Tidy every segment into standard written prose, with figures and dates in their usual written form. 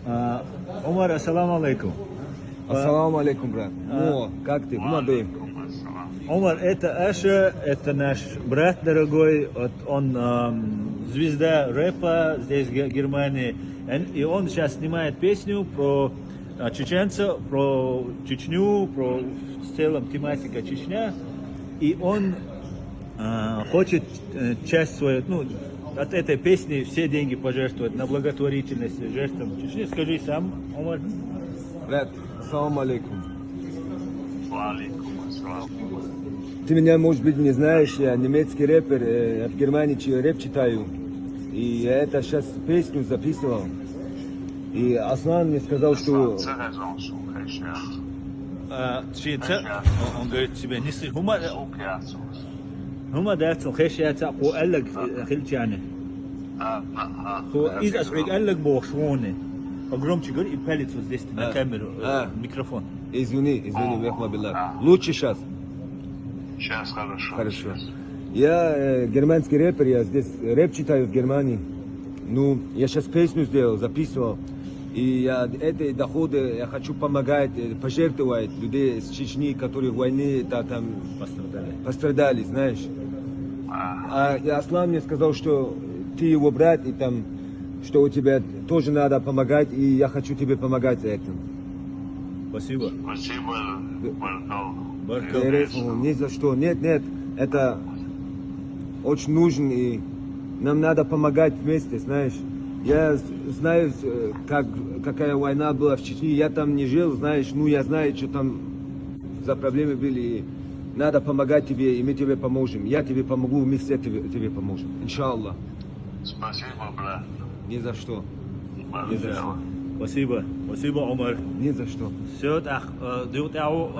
Умар, ассаламу алейкум. Ассаламу алейкум, брат. О, как ты? Молодой. Умар, это Аша, это наш брат дорогой, вот он звезда рэпа здесь в Германии, и он сейчас снимает песню про чеченцев, про Чечню, про в целом тематика Чечня, и он хочет часть свою, от этой песни все деньги пожертвовать на благотворительность жертвам Чечни. Скажи сам, Умар. Брат, ассаламу алейкум. Валикум ассалам. Ты меня, может быть, не знаешь, я немецкий рэпер, я в Германии рэп читаю. И я это сейчас песню записывал. И Аслан мне сказал, что... Он говорит тебе, не слышишь, هما دارتهم خيش يا تاقو قال لك خلت يعني هو إذا أسرق قال لك بوشونه погромче говори и палец вот здесь на камеру, микрофон. Извини, вехма билlah. Лучше сейчас. Сейчас хорошо. Хорошо. Я германский рэпер, я здесь рэп читаю в Германии. Ну, я сейчас песню сделал, записывал. И я эти доходы я хочу помогать, пожертвовать людей с Чечни, которые в войне там пострадали, знаешь. И Аслан мне сказал, что ты его брат, и там, что у тебя тоже надо помогать, и я хочу тебе помогать за это. Спасибо. Спасибо, Ни за что. Нет, это очень нужно, и нам надо помогать вместе, знаешь. Я знаю, какая война была в Чечне, я там не жил, знаешь, я знаю, что там за проблемы были, и надо помогать тебе, и мы тебе поможем. Я тебе помогу, мы все тебе поможем. Иншаллах. Спасибо, брат. Ни за что. Ни за что. Спасибо, Умар. Ни за что. Все, дают ау,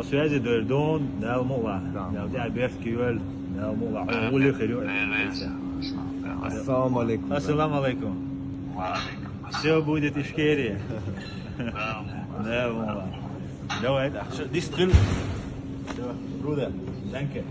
связи дойдон, дал мула. Дал берки юэль, дал мула. Ули хирю. Ассаламу алейкум. Ассаламу алейкум. Все будет Ишкерия. Да, мула. Давай, дистрил. Все, бруда, danke.